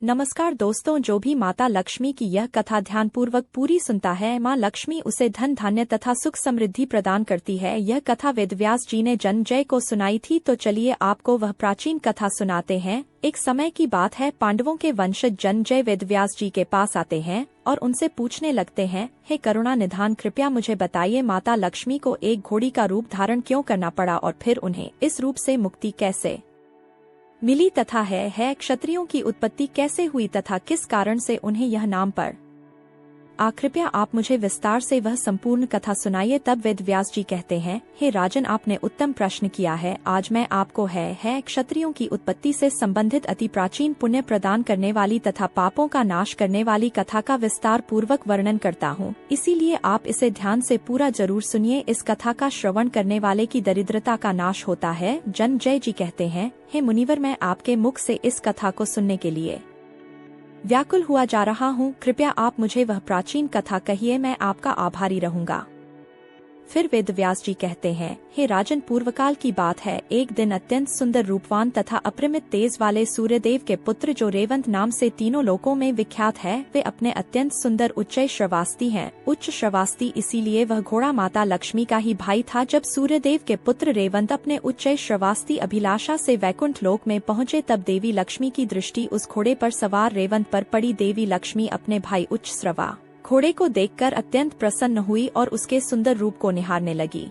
नमस्कार दोस्तों, जो भी माता लक्ष्मी की यह कथा ध्यानपूर्वक पूरी सुनता है, माँ लक्ष्मी उसे धन धान्य तथा सुख समृद्धि प्रदान करती है। यह कथा वेदव्यास जी ने जन्मेजय को सुनाई थी, तो चलिए आपको वह प्राचीन कथा सुनाते हैं। एक समय की बात है, पांडवों के वंशज जन्मेजय वेदव्यास जी के पास आते हैं और उनसे पूछने लगते हैं, हे करुणा निधान, कृपया मुझे बताइए माता लक्ष्मी को एक घोड़ी का रूप धारण क्यों करना पड़ा और फिर उन्हें इस रूप से मुक्ति कैसे मिली तथा है क्षत्रियों की उत्पत्ति कैसे हुई तथा किस कारण से उन्हें यह नाम पड़। कृपया आप मुझे विस्तार से वह संपूर्ण कथा सुनाइए। तब वेदव्यास जी कहते हैं, हे राजन, आपने उत्तम प्रश्न किया है। आज मैं आपको है क्षत्रियों की उत्पत्ति से संबंधित अति प्राचीन पुण्य प्रदान करने वाली तथा पापों का नाश करने वाली कथा का विस्तार पूर्वक वर्णन करता हूँ, इसीलिए आप इसे ध्यान से पूरा जरूर सुनिए। इस कथा का श्रवण करने वाले की दरिद्रता का नाश होता है। जन्मेजय जी कहते हैं, हे मुनिवर, मैं आपके मुख से इस कथा को सुनने के लिए व्याकुल हुआ जा रहा हूँ। कृपया आप मुझे वह प्राचीन कथा कहिए, मैं आपका आभारी रहूंगा। फिर वेदव्यास जी कहते हैं, हे राजन, पूर्वकाल की बात है। एक दिन अत्यंत सुंदर, रूपवान तथा अपरिमित तेज वाले सूर्यदेव के पुत्र, जो रेवंत नाम से तीनों लोकों में विख्यात है, वे अपने अत्यंत सुंदर उच्च श्रवास्ती हैं। उच्च श्रवास्ती इसीलिए वह घोड़ा माता लक्ष्मी का ही भाई था। जब सूर्यदेव के पुत्र रेवंत अपने उच्च श्रवास्ती अभिलाषा से वैकुंठ लोक में पहुँचे, तब देवी लक्ष्मी की दृष्टि उस घोड़े पर सवार रेवंत पर पड़ी। देवी लक्ष्मी अपने भाई उच्च श्रवा घोड़े को देखकर अत्यंत प्रसन्न हुई और उसके सुंदर रूप को निहारने लगी।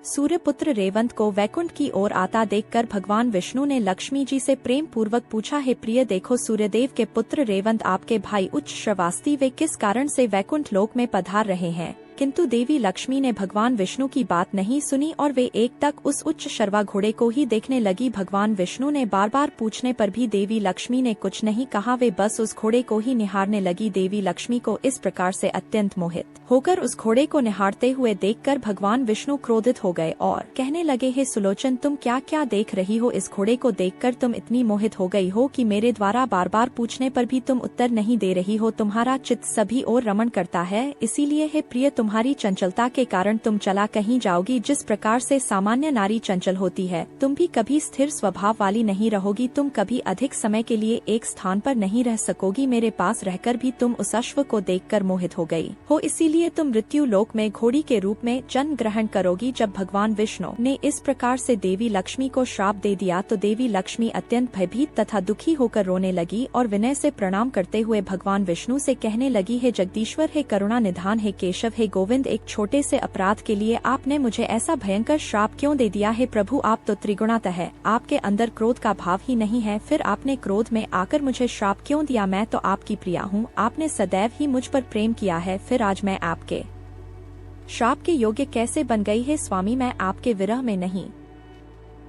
सूर्यपुत्र रेवंत को वैकुंठ की ओर आता देखकर भगवान विष्णु ने लक्ष्मी जी से प्रेम पूर्वक पूछा, हे प्रिय, देखो सूर्यदेव के पुत्र रेवंत आपके भाई उच्च श्रवास्ती वे किस कारण से वैकुंठ लोक में पधार रहे हैं। किंतु देवी लक्ष्मी ने भगवान विष्णु की बात नहीं सुनी और वे एक तक उस उच्च शर्वा घोड़े को ही देखने लगी। भगवान विष्णु ने बार बार पूछने पर भी देवी लक्ष्मी ने कुछ नहीं कहा, वे बस उस घोड़े को ही निहारने लगी। देवी लक्ष्मी को इस प्रकार से अत्यंत मोहित होकर उस घोड़े को निहारते हुए देखकर भगवान विष्णु क्रोधित हो गए और कहने लगे, हे सुलोचन, तुम क्या क्या देख रही हो? इस घोड़े को देखकर तुम इतनी मोहित हो गई हो कि मेरे द्वारा बार बार पूछने पर भी तुम उत्तर नहीं दे रही हो। तुम्हारा चित्त सभी ओर रमण करता है, इसीलिए हे प्रिय, तुम्हारी चंचलता के कारण तुम चला कहीं जाओगी। जिस प्रकार से सामान्य नारी चंचल होती है, तुम भी कभी स्थिर स्वभाव वाली नहीं रहोगी। तुम कभी अधिक समय के लिए एक स्थान पर नहीं रह सकोगी। मेरे पास रहकर भी तुम उस अश्व को देखकर मोहित हो गई हो, इसीलिए तुम मृत्यु लोक में घोड़ी के रूप में जन्म ग्रहण करोगी। जब भगवान विष्णु ने इस प्रकार से देवी लक्ष्मी को श्राप दे दिया, तो देवी लक्ष्मी अत्यंत भयभीत तथा दुखी होकर रोने लगी और विनय से प्रणाम करते हुए भगवान विष्णु से कहने लगी, हे जगदीश्वर, हे करुणा निधान, हे केशव, हे गोविंद, एक छोटे से अपराध के लिए आपने मुझे ऐसा भयंकर श्राप क्यों दे दिया है? प्रभु, आप तो त्रिगुणात है, आपके अंदर क्रोध का भाव ही नहीं है, फिर आपने क्रोध में आकर मुझे श्राप क्यों दिया? मैं तो आपकी प्रिया हूँ, आपने सदैव ही मुझ पर प्रेम किया है, फिर आज मैं आपके श्राप के योग्य कैसे बन गई है? स्वामी, मैं आपके विरह में नहीं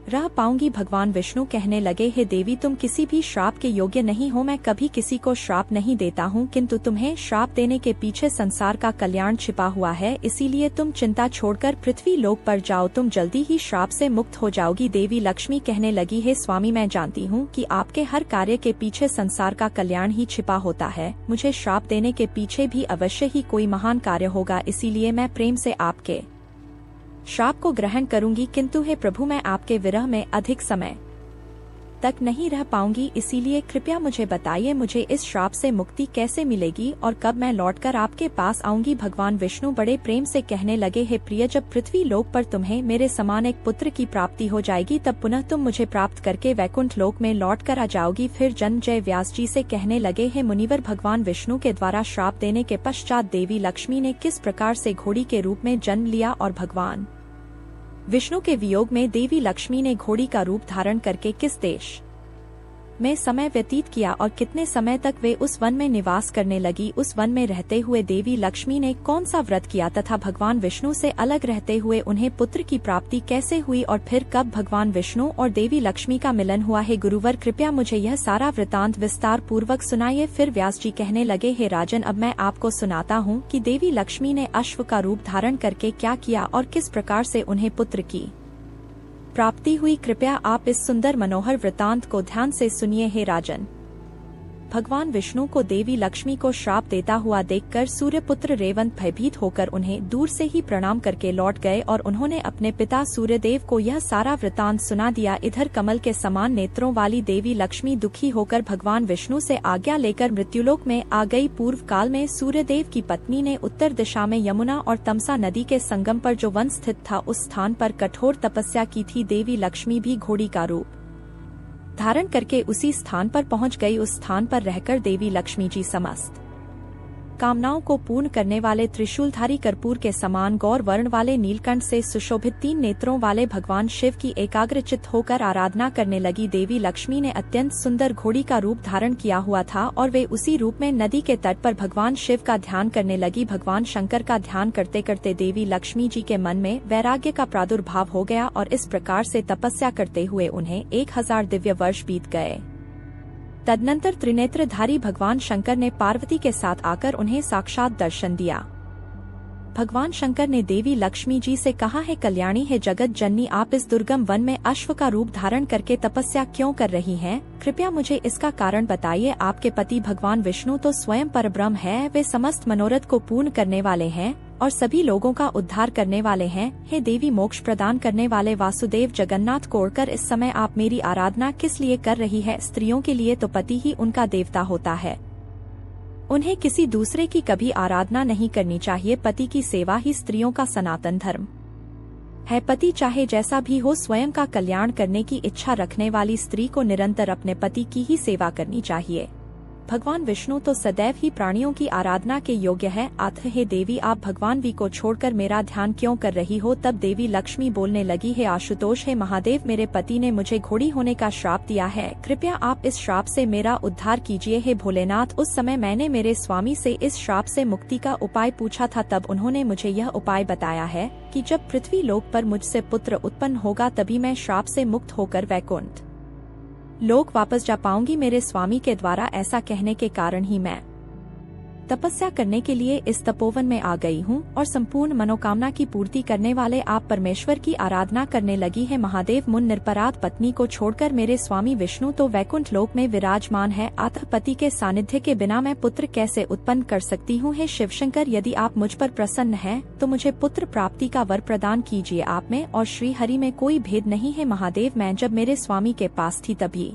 रह पाऊंगी। भगवान विष्णु कहने लगे, हे देवी, तुम किसी भी श्राप के योग्य नहीं हो। मैं कभी किसी को श्राप नहीं देता हूँ, किंतु तुम्हें श्राप देने के पीछे संसार का कल्याण छिपा हुआ है, इसीलिए तुम चिंता छोड़कर पृथ्वी लोक पर जाओ, तुम जल्दी ही श्राप से मुक्त हो जाओगी। देवी लक्ष्मी कहने लगी, हे स्वामी, मैं जानती हूँ कि आपके हर कार्य के पीछे संसार का कल्याण ही छिपा होता है। मुझे श्राप देने के पीछे भी अवश्य ही कोई महान कार्य होगा, इसीलिए मैं प्रेम से आपके श्राप को ग्रहण करूंगी। किंतु हे प्रभु, मैं आपके विरह में अधिक समय तक नहीं रह पाऊंगी, इसीलिए कृपया मुझे बताइए, मुझे इस श्राप से मुक्ति कैसे मिलेगी और कब मैं लौटकर आपके पास आऊंगी? भगवान विष्णु बड़े प्रेम से कहने लगे, हे प्रिय, जब पृथ्वी लोक पर तुम्हें मेरे समान एक पुत्र की प्राप्ति हो जाएगी, तब पुनः तुम मुझे प्राप्त करके वैकुंठ लोक में लौट कर आ जाओगी। फिर जन्मेजय व्यास जी से कहने लगे, हे मुनिवर, भगवान विष्णु के द्वारा श्राप देने के पश्चात देवी लक्ष्मी ने किस प्रकार से घोड़ी के रूप में जन्म लिया और भगवान विष्णु के वियोग में देवी लक्ष्मी ने घोड़ी का रूप धारण करके किस देश में समय व्यतीत किया और कितने समय तक वे उस वन में निवास करने लगी। उस वन में रहते हुए देवी लक्ष्मी ने कौन सा व्रत किया तथा भगवान विष्णु से अलग रहते हुए उन्हें पुत्र की प्राप्ति कैसे हुई और फिर कब भगवान विष्णु और देवी लक्ष्मी का मिलन हुआ है? गुरुवर, कृपया मुझे यह सारा वृतांत विस्तार पूर्वक सुनाइए। फिर व्यास जी कहने लगे, हे राजन, अब मैं आपको सुनाता हूँ कि देवी लक्ष्मी ने अश्व का रूप धारण करके क्या किया और किस प्रकार से उन्हें पुत्र की प्राप्ति हुई। कृपया आप इस सुंदर मनोहर वृतांत को ध्यान से सुनिए। हे राजन, भगवान विष्णु को देवी लक्ष्मी को श्राप देता हुआ देखकर सूर्यपुत्र रेवंत भयभीत होकर उन्हें दूर से ही प्रणाम करके लौट गए और उन्होंने अपने पिता सूर्यदेव को यह सारा वृतांत सुना दिया। इधर कमल के समान नेत्रों वाली देवी लक्ष्मी दुखी होकर भगवान विष्णु से आज्ञा लेकर मृत्युलोक में आ गई। पूर्व काल में सूर्यदेव की पत्नी ने उत्तर दिशा में यमुना और तमसा नदी के संगम पर जो वन स्थित था उस स्थान पर कठोर तपस्या की थी। देवी लक्ष्मी भी घोड़ी का रूप धारण करके उसी स्थान पर पहुंच गई। उस स्थान पर रहकर देवी लक्ष्मी जी समस्त कामनाओं को पूर्ण करने वाले त्रिशूलधारी कर्पूर के समान गौर वर्ण वाले नीलकंठ से सुशोभित 3 नेत्रों वाले भगवान शिव की एकाग्रचित्त होकर आराधना करने लगी। देवी लक्ष्मी ने अत्यंत सुंदर घोड़ी का रूप धारण किया हुआ था और वे उसी रूप में नदी के तट पर भगवान शिव का ध्यान करने लगी। भगवान शंकर का ध्यान करते करते देवी लक्ष्मी जी के मन में वैराग्य का प्रादुर्भाव हो गया और इस प्रकार से तपस्या करते हुए उन्हें 1000 दिव्य वर्ष बीत गए। तदनंतर त्रिनेत्रधारी भगवान शंकर ने पार्वती के साथ आकर उन्हें साक्षात दर्शन दिया। भगवान शंकर ने देवी लक्ष्मी जी से कहा, है कल्याणी है जगत जननी, आप इस दुर्गम वन में अश्व का रूप धारण करके तपस्या क्यों कर रही हैं? कृपया मुझे इसका कारण बताइए। आपके पति भगवान विष्णु तो स्वयं परब्रह्म है, वे समस्त मनोरथ को पूर्ण करने वाले हैं और सभी लोगों का उद्धार करने वाले हैं। हे देवी, मोक्ष प्रदान करने वाले वासुदेव जगन्नाथ कोड़कर इस समय आप मेरी आराधना किस लिए कर रही है? स्त्रियों के लिए तो पति ही उनका देवता होता है, उन्हें किसी दूसरे की कभी आराधना नहीं करनी चाहिए। पति की सेवा ही स्त्रियों का सनातन धर्म है। पति चाहे जैसा भी हो, स्वयं का कल्याण करने की इच्छा रखने वाली स्त्री को निरंतर अपने पति की ही सेवा करनी चाहिए। भगवान विष्णु तो सदैव ही प्राणियों की आराधना के योग्य है। अतः हे देवी, आप भगवान वी को छोड़कर मेरा ध्यान क्यों कर रही हो? तब देवी लक्ष्मी बोलने लगी, हे आशुतोष, हे महादेव, मेरे पति ने मुझे घोड़ी होने का श्राप दिया है, कृपया आप इस श्राप से मेरा उद्धार कीजिए। हे भोलेनाथ, उस समय मैंने मेरे स्वामी से इस श्राप से मुक्ति का उपाय पूछा था, तब उन्होंने मुझे यह उपाय बताया है कि जब पृथ्वी लोक पर मुझसे पुत्र उत्पन्न होगा तभी मैं श्राप से मुक्त होकर वैकुंठ लोक वापस जा पाऊंगी। मेरे स्वामी के द्वारा ऐसा कहने के कारण ही मैं तपस्या करने के लिए इस तपोवन में आ गई हूँ और संपूर्ण मनोकामना की पूर्ति करने वाले आप परमेश्वर की आराधना करने लगी है। महादेव, मुन निरपराध पत्नी को छोड़कर मेरे स्वामी विष्णु तो वैकुंठ लोक में विराजमान है, अतः पति के सानिध्य के बिना मैं पुत्र कैसे उत्पन्न कर सकती हूँ? हे शिवशंकर, यदि आप मुझ पर प्रसन्न हैं तो मुझे पुत्र प्राप्ति का वर प्रदान कीजिए। आप में और श्री हरि में कोई भेद नहीं है। महादेव, मैं जब मेरे स्वामी के पास थी तभी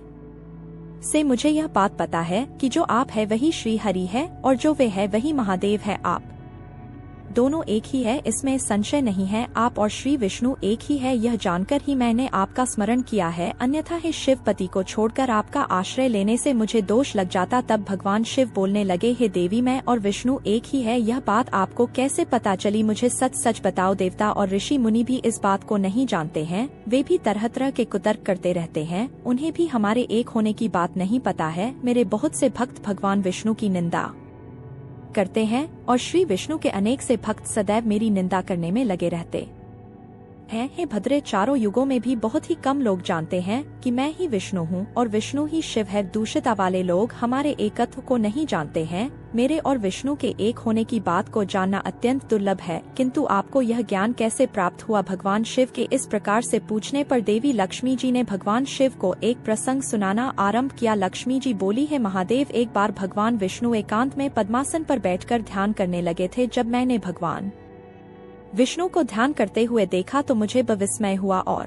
से मुझे यह बात पता है कि जो आप है वही श्री हरि है और जो वे है वही महादेव है। आप दोनों एक ही है, इसमें संशय नहीं है। आप और श्री विष्णु एक ही है, यह जानकर ही मैंने आपका स्मरण किया है, अन्यथा हे शिव, पति को छोड़कर आपका आश्रय लेने से मुझे दोष लग जाता। तब भगवान शिव बोलने लगे, हे देवी, मैं और विष्णु एक ही है, यह बात आपको कैसे पता चली? मुझे सच सच बताओ। देवता और ऋषि मुनि भी इस बात को नहीं जानते हैं, वे भी तरह तरह के कुतर्क करते रहते हैं, उन्हें भी हमारे एक होने की बात नहीं पता है। मेरे बहुत से भक्त भगवान विष्णु की निंदा करते हैं और श्री विष्णु के अनेक से भक्त सदैव मेरी निंदा करने में लगे रहते हैं। हे भद्रे, चारों युगों में भी बहुत ही कम लोग जानते हैं कि मैं ही विष्णु हूँ और विष्णु ही शिव है। दूषिता वाले लोग हमारे एकत्व को नहीं जानते हैं। मेरे और विष्णु के एक होने की बात को जानना अत्यंत दुर्लभ है, किंतु आपको यह ज्ञान कैसे प्राप्त हुआ? भगवान शिव के इस प्रकार से पूछने पर देवी लक्ष्मी जी ने भगवान शिव को एक प्रसंग सुनाना आरंभ किया। लक्ष्मी जी बोली, है महादेव, एक बार भगवान विष्णु एकांत में पद्मासन पर बैठकर ध्यान करने लगे थे। जब मैंने भगवान विष्णु को ध्यान करते हुए देखा तो मुझे विस्मय हुआ और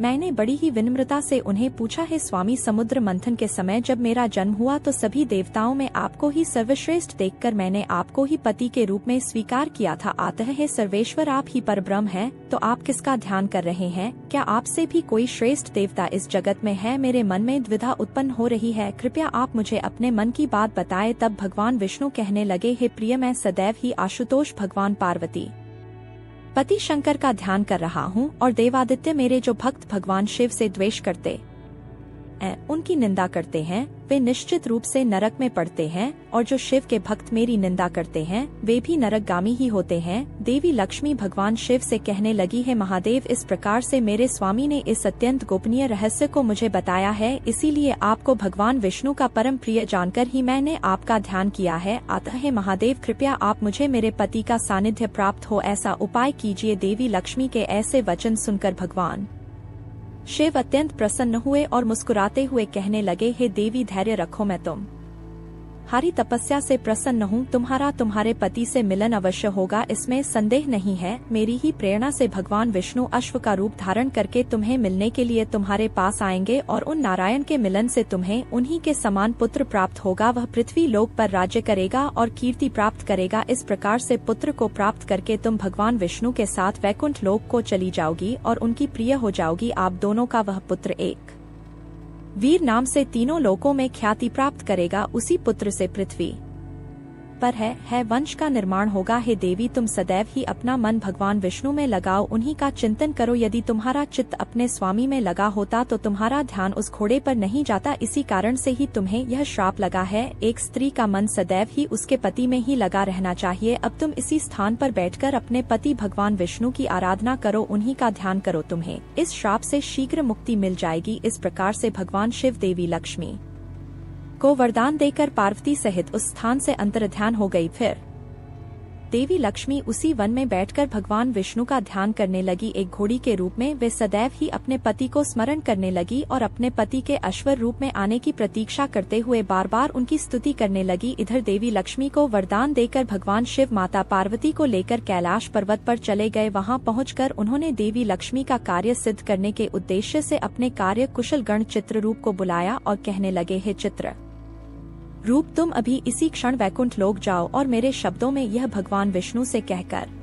मैंने बड़ी ही विनम्रता से उन्हें पूछा, है स्वामी, समुद्र मंथन के समय जब मेरा जन्म हुआ तो सभी देवताओं में आपको ही सर्वश्रेष्ठ देखकर मैंने आपको ही पति के रूप में स्वीकार किया था। अतः है सर्वेश्वर, आप ही परब्रह्म हैं, तो आप किसका ध्यान कर रहे हैं? क्या आपसे भी कोई श्रेष्ठ देवता इस जगत में है? मेरे मन में द्विधा उत्पन्न हो रही है, कृपया आप मुझे अपने मन की बात बताएं। तब भगवान विष्णु कहने लगे, हे प्रिय, मैं सदैव ही आशुतोष भगवान पार्वती पति शंकर का ध्यान कर रहा हूँ और देवादित्य, मेरे जो भक्त भगवान शिव से द्वेष करते उनकी निंदा करते हैं, वे निश्चित रूप से नरक में पड़ते हैं, और जो शिव के भक्त मेरी निंदा करते हैं वे भी नरकगामी ही होते हैं। देवी लक्ष्मी भगवान शिव से कहने लगी, है महादेव, इस प्रकार से मेरे स्वामी ने इस अत्यंत गोपनीय रहस्य को मुझे बताया है, इसीलिए आपको भगवान विष्णु का परम प्रिय जानकर ही मैंने आपका ध्यान किया है। अतः हे महादेव, कृपया आप मुझे मेरे पति का सानिध्य प्राप्त हो ऐसा उपाय कीजिए। देवी लक्ष्मी के ऐसे वचन सुनकर भगवान शिव अत्यंत प्रसन्न हुए और मुस्कुराते हुए कहने लगे, हे देवी धैर्य रखो, मैं तुम्हारी तपस्या से प्रसन्न हूँ। तुम्हारे पति से मिलन अवश्य होगा, इसमें संदेह नहीं है। मेरी ही प्रेरणा से भगवान विष्णु अश्व का रूप धारण करके तुम्हें मिलने के लिए तुम्हारे पास आएंगे और उन नारायण के मिलन से तुम्हें उन्हीं के समान पुत्र प्राप्त होगा। वह पृथ्वी लोक पर राज्य करेगा और कीर्ति प्राप्त करेगा। इस प्रकार से पुत्र को प्राप्त करके तुम भगवान विष्णु के साथ वैकुंठ लोक को चली जाओगी और उनकी प्रिय हो जाओगी। आप दोनों का वह पुत्र एक वीर नाम से तीनों लोकों में ख्याति प्राप्त करेगा। उसी पुत्र से पृथ्वी पर है वंश का निर्माण होगा। हे देवी, तुम सदैव ही अपना मन भगवान विष्णु में लगाओ, उन्हीं का चिंतन करो। यदि तुम्हारा चित्त अपने स्वामी में लगा होता तो तुम्हारा ध्यान उस घोड़े पर नहीं जाता। इसी कारण से ही तुम्हें यह श्राप लगा है। एक स्त्री का मन सदैव ही उसके पति में ही लगा रहना चाहिए। अब तुम इसी स्थान पर बैठकर अपने पति भगवान विष्णु की आराधना करो, उन्हीं का ध्यान करो, तुम्हें इस श्राप से शीघ्र मुक्ति मिल जाएगी। इस प्रकार से भगवान शिव देवी लक्ष्मी को वरदान देकर पार्वती सहित उस स्थान से अंतर्ध्यान हो गई। फिर देवी लक्ष्मी उसी वन में बैठकर भगवान विष्णु का ध्यान करने लगी। एक घोड़ी के रूप में वे सदैव ही अपने पति को स्मरण करने लगी और अपने पति के अश्वर रूप में आने की प्रतीक्षा करते हुए बार बार उनकी स्तुति करने लगी। इधर देवी लक्ष्मी को वरदान देकर भगवान शिव माता पार्वती को लेकर कैलाश पर्वत पर चले गए। वहां पहुंचकर उन्होंने देवी लक्ष्मी का कार्य सिद्ध करने के उद्देश्य से अपने कार्य कुशल गण चित्ररूप को बुलाया और कहने लगे, हे चित्र रूप, तुम अभी इसी क्षण वैकुंठ लोक जाओ और मेरे शब्दों में यह भगवान विष्णु से कहकर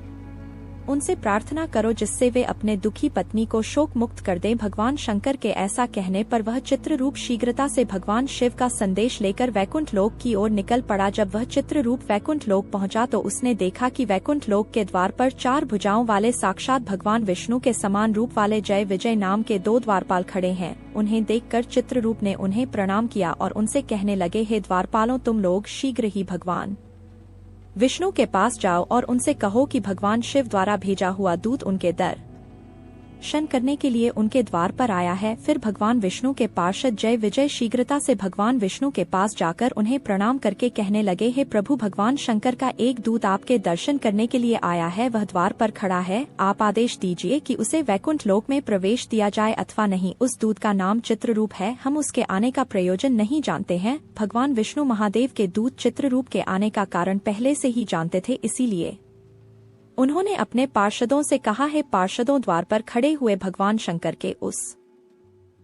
उनसे प्रार्थना करो, जिससे वे अपने दुखी पत्नी को शोक मुक्त कर दें। भगवान शंकर के ऐसा कहने पर वह चित्ररूप शीघ्रता से भगवान शिव का संदेश लेकर वैकुंठ लोक की ओर निकल पड़ा। जब वह चित्ररूप वैकुंठ लोक पहुंचा तो उसने देखा कि वैकुंठ लोक के द्वार पर 4 भुजाओं वाले साक्षात भगवान विष्णु के समान रूप वाले जय विजय नाम के 2 द्वारपाल खड़े हैं। उन्हें देखकर चित्ररूप ने उन्हें प्रणाम किया और उनसे कहने लगे, हे द्वारपालों, तुम लोग शीघ्र ही भगवान विष्णु के पास जाओ और उनसे कहो कि भगवान शिव द्वारा भेजा हुआ दूत उनके दर्शन करने के लिए उनके द्वार पर आया है। फिर भगवान विष्णु के पार्षद जय विजय शीघ्रता से भगवान विष्णु के पास जाकर उन्हें प्रणाम करके कहने लगे, हे प्रभु, भगवान शंकर का एक दूत आपके दर्शन करने के लिए आया है। वह द्वार पर खड़ा है, आप आदेश दीजिए कि उसे वैकुंठ लोक में प्रवेश दिया जाए अथवा नहीं। उस दूत का नाम चित्ररूप है, हम उसके आने का प्रयोजन नहीं जानते हैं। भगवान विष्णु महादेव के दूत चित्ररूप के आने का कारण पहले से ही जानते थे, इसीलिए उन्होंने अपने पार्षदों से कहा है, पार्षदों, द्वार पर खड़े हुए भगवान शंकर के उस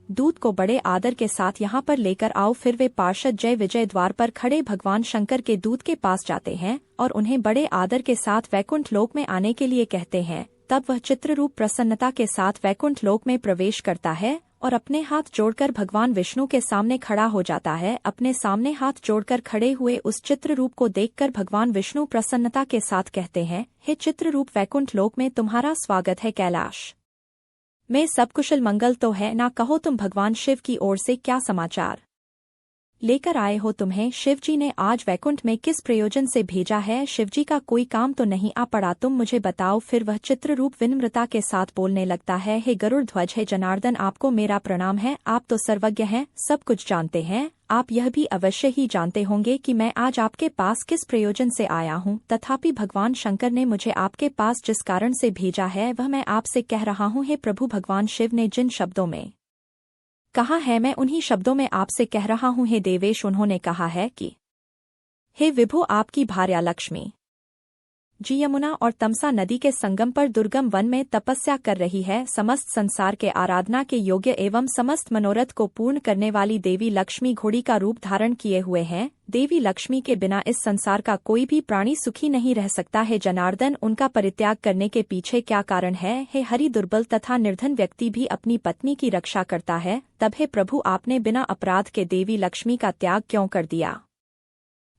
दूत को बड़े आदर के साथ यहाँ पर लेकर आओ। फिर वे पार्षद जय विजय द्वार पर खड़े भगवान शंकर के दूत के पास जाते हैं और उन्हें बड़े आदर के साथ वैकुंठ लोक में आने के लिए कहते हैं। तब वह चित्ररूप प्रसन्नता के साथ वैकुंठ लोक में प्रवेश करता है और अपने हाथ जोड़कर भगवान विष्णु के सामने खड़ा हो जाता है। अपने सामने हाथ जोड़कर खड़े हुए उस चित्ररूप को देखकर भगवान विष्णु प्रसन्नता के साथ कहते हैं, हे चित्ररूप, वैकुंठ लोक में तुम्हारा स्वागत है। कैलाश में सब कुशल मंगल तो है ना? कहो, तुम भगवान शिव की ओर से क्या समाचार लेकर आए हो? तुम्हें शिवजी ने आज वैकुंठ में किस प्रयोजन से भेजा है? शिवजी का कोई काम तो नहीं आ पड़ा? तुम मुझे बताओ। फिर वह चित्ररूप विनम्रता के साथ बोलने लगता है, हे गरुड़ ध्वज, हे जनार्दन, आपको मेरा प्रणाम है। आप तो सर्वज्ञ हैं, सब कुछ जानते हैं। आप यह भी अवश्य ही जानते होंगे कि मैं आज आपके पास किस प्रयोजन से आया हूँ। तथापि भगवान शंकर ने मुझे आपके पास जिस कारण से भेजा है वह मैं आपसे कह रहा हूँ। हे प्रभु, भगवान शिव ने जिन शब्दों में कहा है मैं उन्हीं शब्दों में आपसे कह रहा हूँ। हे देवेश, उन्होंने कहा है कि हे विभु, आपकी भार्या लक्ष्मी जी यमुना और तमसा नदी के संगम पर दुर्गम वन में तपस्या कर रही है। समस्त संसार के आराधना के योग्य एवं समस्त मनोरथ को पूर्ण करने वाली देवी लक्ष्मी घोड़ी का रूप धारण किए हुए हैं। देवी लक्ष्मी के बिना इस संसार का कोई भी प्राणी सुखी नहीं रह सकता है। जनार्दन, उनका परित्याग करने के पीछे क्या कारण है? हे हरि, दुर्बल तथा निर्धन व्यक्ति भी अपनी पत्नी की रक्षा करता है। तब हे प्रभु, आपने बिना अपराध के देवी लक्ष्मी का त्याग क्यों कर दिया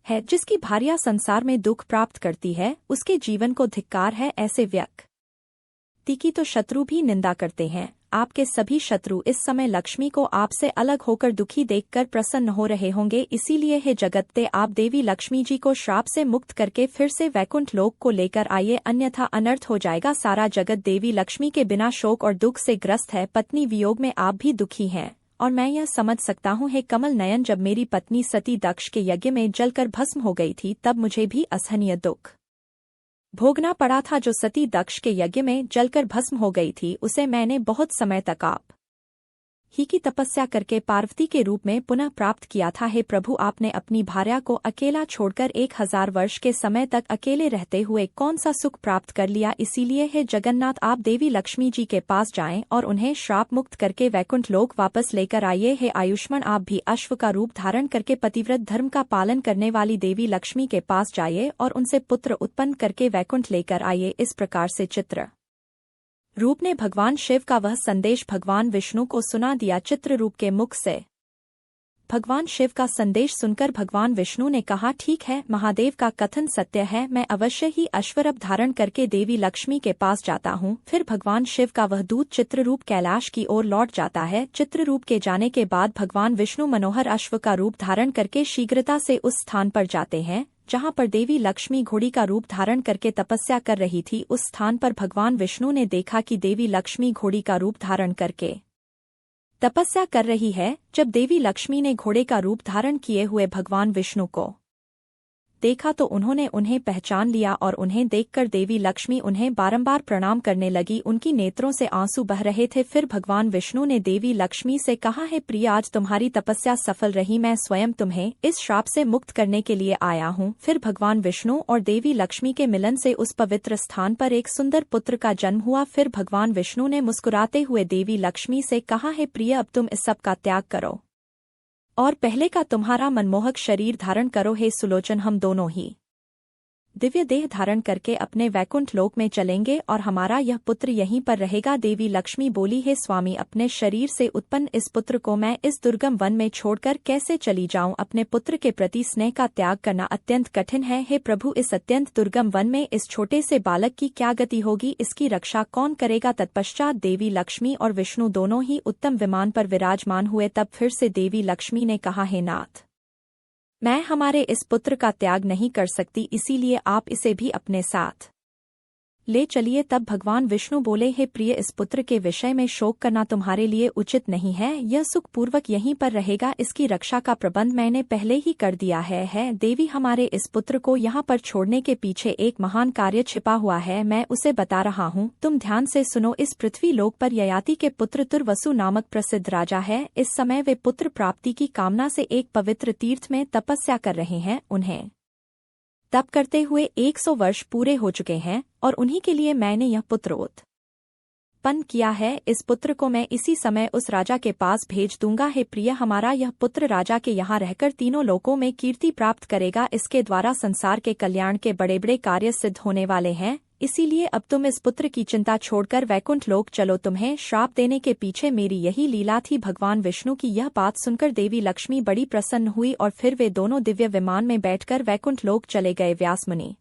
है? जिसकी भार्या संसार में दुख प्राप्त करती है उसके जीवन को धिक्कार है। ऐसे व्यक्ति की तो शत्रु भी निंदा करते हैं। आपके सभी शत्रु इस समय लक्ष्मी को आपसे अलग होकर दुखी देखकर प्रसन्न हो रहे होंगे। इसीलिए हे जगत्ते, आप देवी लक्ष्मी जी को श्राप से मुक्त करके फिर से वैकुंठ लोक को लेकर आइए, अन्यथा अनर्थ हो जाएगा। सारा जगत देवी लक्ष्मी के बिना शोक और दुख से ग्रस्त है। पत्नी वियोग में आप भी दुखी हैं और मैं यह समझ सकता हूँ। हे कमल नयन, जब मेरी पत्नी सती दक्ष के यज्ञ में जलकर भस्म हो गई थी तब मुझे भी असहनीय दुख भोगना पड़ा था। जो सती दक्ष के यज्ञ में जलकर भस्म हो गई थी उसे मैंने बहुत समय तक आप ही की तपस्या करके पार्वती के रूप में पुनः प्राप्त किया था। हे प्रभु, आपने अपनी भार्या को अकेला छोड़कर 1000 वर्ष के समय तक अकेले रहते हुए कौन सा सुख प्राप्त कर लिया। इसीलिए हे जगन्नाथ, आप देवी लक्ष्मी जी के पास जाएं और उन्हें श्राप मुक्त करके वैकुंठ लोक वापस लेकर आइए। हे आयुष्मान, आप भी अश्व का रूप धारण करके पतिव्रत धर्म का पालन करने वाली देवी लक्ष्मी के पास जाइए और उनसे पुत्र उत्पन्न करके वैकुंठ लेकर आइए। इस प्रकार से चित्र रूप ने भगवान शिव का वह संदेश भगवान विष्णु को सुना दिया। चित्र रूप के मुख से भगवान शिव का संदेश सुनकर भगवान विष्णु ने कहा, ठीक है, महादेव का कथन सत्य है, मैं अवश्य ही अश्वरूप धारण करके देवी लक्ष्मी के पास जाता हूँ। फिर भगवान शिव का वह दूत चित्ररूप कैलाश की ओर लौट जाता है। चित्ररूप के जाने के बाद भगवान विष्णु मनोहर अश्व का रूप धारण करके शीघ्रता से उस स्थान पर जाते हैं जहां पर देवी लक्ष्मी घोड़ी का रूप धारण करके तपस्या कर रही थी। उस स्थान पर भगवान विष्णु ने देखा कि देवी लक्ष्मी घोड़ी का रूप धारण करके तपस्या कर रही है। जब देवी लक्ष्मी ने घोड़े का रूप धारण किए हुए भगवान विष्णु को देखा तो उन्होंने उन्हें पहचान लिया और उन्हें देखकर देवी लक्ष्मी उन्हें बारंबार प्रणाम करने लगी। उनकी नेत्रों से आंसू बह रहे थे। फिर भगवान विष्णु ने देवी लक्ष्मी से कहा, है प्रिय, आज तुम्हारी तपस्या सफल रही, मैं स्वयं तुम्हें इस श्राप से मुक्त करने के लिए आया हूँ। फिर भगवान विष्णु और देवी लक्ष्मी के मिलन से उस पवित्र स्थान पर एक सुंदर पुत्र का जन्म हुआ। फिर भगवान विष्णु ने मुस्कुराते हुए देवी लक्ष्मी से कहा, है प्रिय, अब तुम इस सब का त्याग करो और पहले का तुम्हारा मनमोहक शरीर धारण करो। हे सुलोचन, हम दोनों ही दिव्य देह धारण करके अपने वैकुंठ लोक में चलेंगे और हमारा यह पुत्र यहीं पर रहेगा। देवी लक्ष्मी बोली, हे स्वामी, अपने शरीर से उत्पन्न इस पुत्र को मैं इस दुर्गम वन में छोड़कर कैसे चली जाऊं। अपने पुत्र के प्रति स्नेह का त्याग करना अत्यंत कठिन है। हे प्रभु, इस अत्यंत दुर्गम वन में इस छोटे से बालक की क्या गति होगी, इसकी रक्षा कौन करेगा। तत्पश्चात देवी लक्ष्मी और विष्णु दोनों ही उत्तम विमान पर विराजमान हुए। तब फिर से देवी लक्ष्मी ने कहा, हे नाथ, मैं हमारे इस पुत्र का त्याग नहीं कर सकती, इसीलिए आप इसे भी अपने साथ ले चलिए। तब भगवान विष्णु बोले, हे प्रिय, इस पुत्र के विषय में शोक करना तुम्हारे लिए उचित नहीं है। यह सुखपूर्वक यहीं पर रहेगा, इसकी रक्षा का प्रबंध मैंने पहले ही कर दिया है। देवी, हमारे इस पुत्र को यहाँ पर छोड़ने के पीछे एक महान कार्य छिपा हुआ है, मैं उसे बता रहा हूँ, तुम ध्यान से सुनो। इस पृथ्वी लोक पर ययाति के पुत्र तुर्वसु नामक प्रसिद्ध राजा है। इस समय वे पुत्र प्राप्ति की कामना से एक पवित्र तीर्थ में तपस्या कर रहे हैं। उन्हें तप करते हुए 100 वर्ष पूरे हो चुके हैं और उन्हीं के लिए मैंने यह पुत्र उत्पन्न किया है। इस पुत्र को मैं इसी समय उस राजा के पास भेज दूंगा। हे प्रिय, हमारा यह पुत्र राजा के यहाँ रहकर तीनों लोकों में कीर्ति प्राप्त करेगा। इसके द्वारा संसार के कल्याण के बड़े बड़े कार्य सिद्ध होने वाले हैं। इसीलिए अब तुम इस पुत्र की चिंता छोड़कर वैकुंठ लोक चलो। तुम्हें श्राप देने के पीछे मेरी यही लीला थी। भगवान विष्णु की यह बात सुनकर देवी लक्ष्मी बड़ी प्रसन्न हुई और फिर वे दोनों दिव्य विमान में बैठकर वैकुंठ लोक चले गए। व्यास मुनि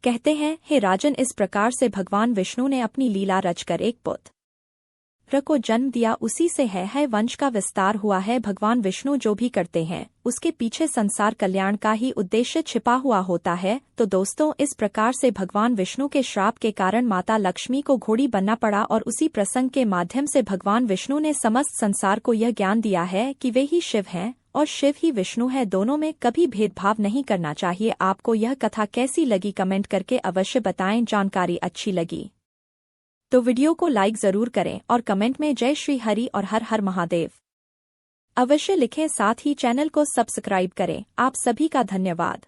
कहते हैं, हे राजन, इस प्रकार से भगवान विष्णु ने अपनी लीला रचकर एक पुत्र को जन्म दिया। उसी से है वंश का विस्तार हुआ है। भगवान विष्णु जो भी करते हैं उसके पीछे संसार कल्याण का ही उद्देश्य छिपा हुआ होता है। तो दोस्तों, इस प्रकार से भगवान विष्णु के श्राप के कारण माता लक्ष्मी को घोड़ी बनना पड़ा और उसी प्रसंग के माध्यम से भगवान विष्णु ने समस्त संसार को यह ज्ञान दिया है कि वे ही शिव हैं और शिव ही विष्णु है। दोनों में कभी भेदभाव नहीं करना चाहिए। आपको यह कथा कैसी लगी कमेंट करके अवश्य बताएं। जानकारी अच्छी लगी तो वीडियो को लाइक जरूर करें और कमेंट में जय श्री हरि और हर हर महादेव अवश्य लिखें। साथ ही चैनल को सब्सक्राइब करें। आप सभी का धन्यवाद।